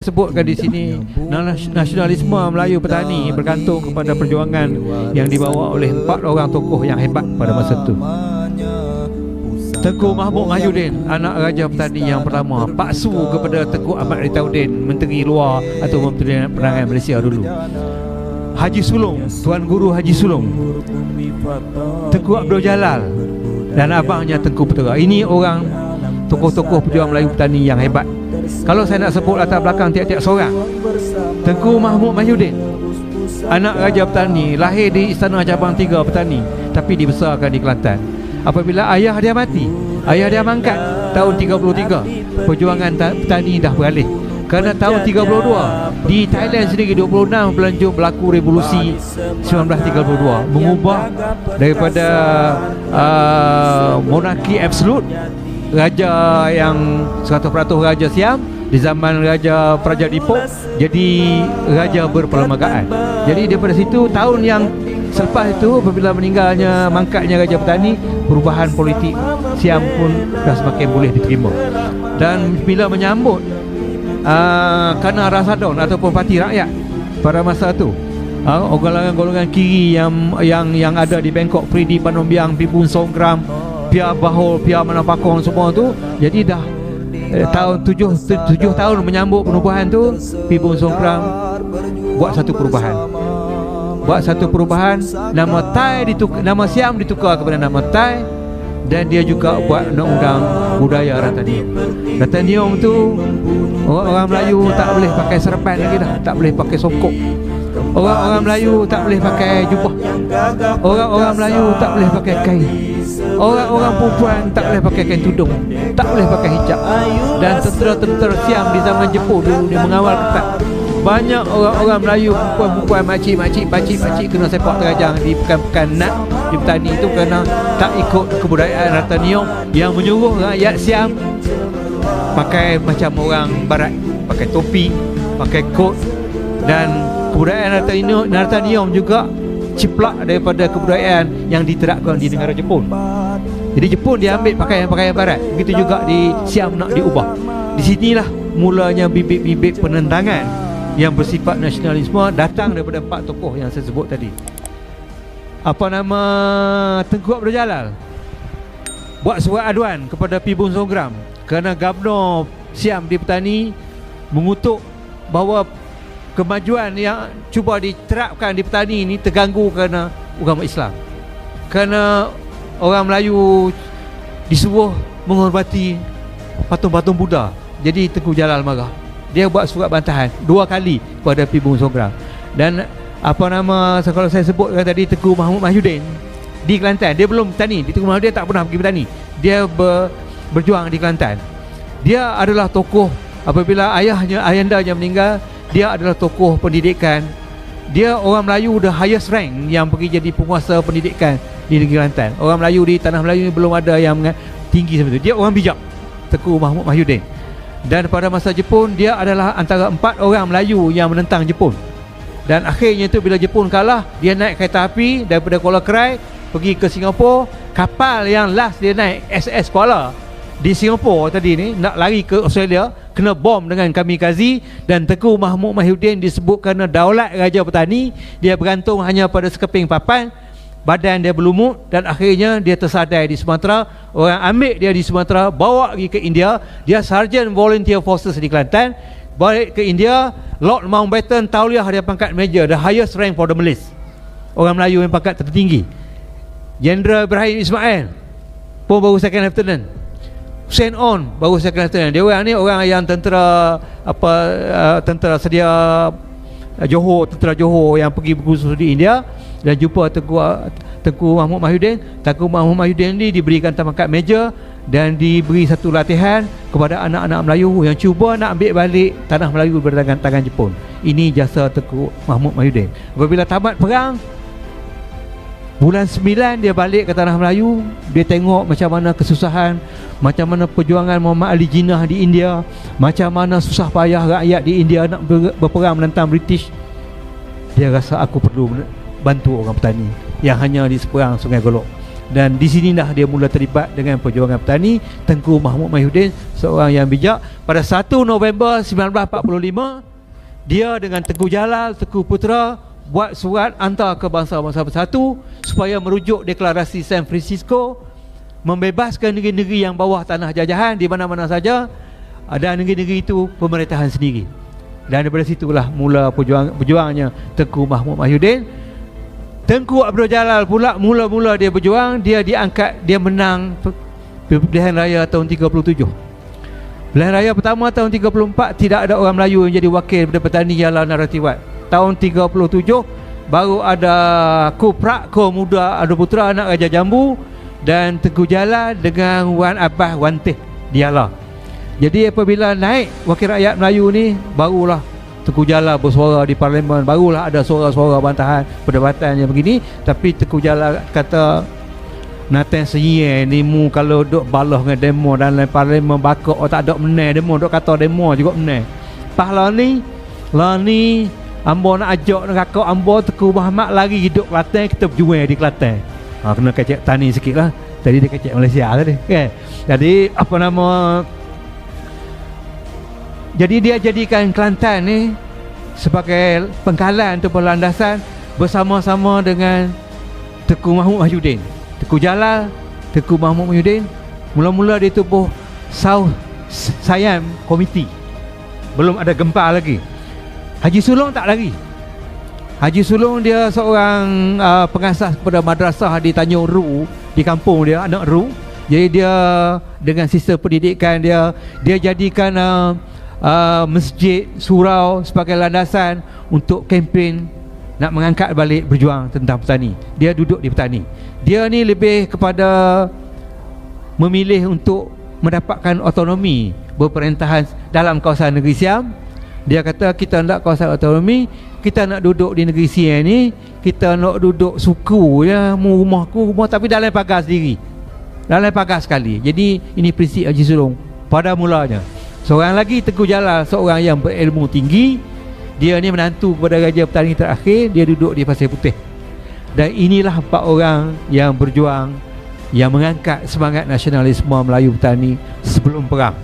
Sebutkan di sini, nasionalisme Melayu petani bergantung kepada perjuangan yang dibawa oleh 4 orang tokoh yang hebat pada masa itu. Tengku Mahmud Mahyudin, anak raja petani yang pertama, paksu kepada Tengku Ahmad Ritaudin, Menteri Luar atau Menteri Penerangan Malaysia dulu. Haji Sulong, Tuan Guru Haji Sulong, Tengku Abdul Jalal dan abangnya Tengku Putera. Ini orang tokoh-tokoh pejuang Melayu petani yang hebat. Kalau saya nak sebut latar belakang tiap-tiap seorang, Tengku Mahmud Mahyudin, anak raja petani, lahir di Istana Cabang 3 Petani, tapi dibesarkan di Kelantan. Apabila ayah dia mati, ayah dia mangkat tahun 33, perjuangan petani dah beralih. Kerana tahun 32 di Thailand sendiri 26 bulan Jun berlaku revolusi 1932, mengubah daripada monarki absolut, raja yang 100% raja Siam di zaman Raja Praja Dipok, jadi raja berperlembagaan. Jadi daripada situ, tahun yang selepas itu, apabila meninggalnya, mangkatnya Raja Petani, perubahan politik Siam pun dah semakin boleh diterima. Dan bila menyambut Kana Rasadon ataupun Parti Rakyat pada masa itu, golongan-golongan kiri yang ada di Bangkok, Fridi Panombiang, Pibun Songgram, Pia Bahol, Pia Manapakong, semua tu. Jadi dah tahun 7 tahun menyambut perubahan tu, Pibun Songkram buat satu perubahan. Nama Thai nama Siam ditukar kepada nama Thai, dan dia juga buat undang-undang budaya Ratanium. Ratanium tu orang Melayu tak boleh pakai serban lagi dah, tak boleh pakai songkok. Orang Melayu tak boleh pakai jubah. Orang Melayu tak boleh pakai kain. Orang perempuan tak boleh pakai kain tudung, tak boleh pakai hijab. Dan tentera-tentera Siam di zaman Jepun dulu dia mengawal ketat. Banyak orang Melayu, perempuan, makcik-makcik, pakcik kena sepak terajang di pekan-pekan nak di petani itu kerana tak ikut kebudayaan Ratanium yang menyuruh rakyat Siam pakai macam orang barat, pakai topi, pakai kot. Dan kebudayaan Ratanium juga ciplak daripada kebudayaan yang diterapkan di negara Jepun. Jadi Jepun dia ambil pakaian-pakaian barat, begitu juga di Siam nak diubah. Di sinilah mulanya bibit-bibit penentangan yang bersifat nasionalisme datang daripada 4 tokoh yang saya sebut tadi. Apa nama Tengku Abdul Jalal buat surat aduan kepada Pibun Songgram kerana Gubernur Siam di Petani mengutuk bahawa kemajuan yang cuba diterapkan di petani ini terganggu kerana agama Islam. Kerana orang Melayu disuruh menghormati patung-patung Buddha. Jadi Tengku Jalal marah. Dia buat surat bantahan 2 kali kepada Pibun Songgram. Dan apa nama, kalau saya sebutkan tadi, Tengku Mahmud Mahyudin di Kelantan, dia belum petani. Di Tengku Mahmud dia tak pernah pergi petani. Dia berjuang di Kelantan. Dia adalah tokoh, apabila ayandanya meninggal, dia adalah tokoh pendidikan. Dia orang Melayu the highest rank yang pergi jadi penguasa pendidikan di negeri Kelantan. Orang Melayu di tanah Melayu ni belum ada yang tinggi seperti itu. Dia orang bijak, Tengku Mahmud Mahyudin. Dan pada masa Jepun, dia adalah antara 4 orang Melayu yang menentang Jepun. Dan akhirnya tu bila Jepun kalah, dia naik kereta api daripada Kuala Krai pergi ke Singapura. Kapal yang last dia naik, SS Kuala di Singapura tadi ni, nak lari ke Australia, kena bom dengan kamikaze. Dan Tengku Mahmud Mahyudin disebut kerana daulat Raja Petani, dia bergantung hanya pada sekeping papan, badan dia berlumut, dan akhirnya dia tersadai di Sumatera. Orang ambil dia di Sumatera, bawa pergi ke India. Dia Sarjan Volunteer Forces di Kelantan, balik ke India. Lord Mountbatten Tauliah dia pangkat Major, the highest rank for the Malays, orang Melayu yang pangkat tertinggi. Jenderal Ibrahim Ismail pun baru second lieutenant. Hussein On baru second lieutenant. Dia orang ni orang yang tentera tentera sedia Johor, tentera Johor yang pergi berkursus di India dan jumpa Tengku Mahmud Mahyudin. Tengku Mahmud Mahyudin ni diberikan pangkat Major dan diberi satu latihan kepada anak-anak Melayu yang cuba nak ambil balik tanah Melayu bertangan tangan Jepun. Ini jasa Tengku Mahmud Mahyudin. Apabila tamat perang, bulan 9 dia balik ke tanah Melayu. Dia tengok macam mana kesusahan, macam mana perjuangan Muhammad Ali Jinnah di India, macam mana susah payah rakyat di India nak berperang menentang British. Dia rasa aku perlu bantu orang petani yang hanya di seberang Sungai Golok. Dan di sinilah dia mula terlibat dengan perjuangan petani. Tengku Mahmud Mahyudin, seorang yang bijak. Pada 1 November 1945, dia dengan Tengku Jalal, Tengku Putra buat surat hantar ke bangsa-bangsa bersatu supaya merujuk deklarasi San Francisco, membebaskan negeri-negeri yang bawah tanah jajahan di mana-mana saja, dan negeri-negeri itu pemerintahan sendiri. Dan daripada situlah mula perjuangannya Tengku Mahmud Mahyudin. Tengku Abdul Jalal pula mula-mula dia berjuang, dia diangkat, dia menang pilihan raya tahun 37. Pilihan raya pertama tahun 34 tidak ada orang Melayu yang jadi wakil daripada petani Jalal Naratiwat. Tahun 37 baru ada Kuprak, Ko Muda Adu Putra anak Raja Jambu, dan Tengku Jalal dengan Wan Abbas Wantih Diala. Jadi apabila naik wakil rakyat Melayu ni, barulah Tengku Jalal bersuara di parlimen, barulah ada suara-suara bantahan perdebatan yang begini. Tapi Tengku Jalal kata, Nathan senyir ni mu kalau duk balah dengan demo dalam parlimen bakok, tak ada menang demo, duk kata demo juga menang. Pas ni ambo nak ajak nak kakak ambo Tengku Muhammad lari hidup Kelantan, kita berjuang di Kelantan. Kena kecek tani sikit lah. Tadi dia kecek Malaysia tadi, okay. Jadi apa nama, jadi dia jadikan Kelantan ni sebagai pengkalan atau landasan bersama-sama dengan Tengku Mahmud Mahyudin. Tengku Jalal, Tengku Mahmud Mahyudin mula-mula dia tubuh South Siam Committee. Belum ada gempa lagi. Haji Sulong tak lari. Haji Sulong dia seorang pengasas kepada madrasah di Tanjung Ru, di kampung dia, anak Ru. Jadi dia dengan sistem pendidikan dia jadikan masjid surau sebagai landasan untuk kempen nak mengangkat balik berjuang tentang petani. Dia duduk di petani. Dia ni lebih kepada memilih untuk mendapatkan autonomi berperintahan dalam kawasan negeri Siam. Dia kata kita nak kawasan autonomi, kita nak duduk di negeri Siam ni, kita nak duduk suku ya, rumah tapi dalam pagar sendiri, dalam pagar sekali. Jadi ini prinsip Haji Sulong pada mulanya. Seorang lagi Tengku Jalal, seorang yang berilmu tinggi. Dia ni menantu kepada Raja Petani terakhir, dia duduk di Pasir Putih. Dan inilah 4 orang yang berjuang, yang mengangkat semangat nasionalisme Melayu petani sebelum perang.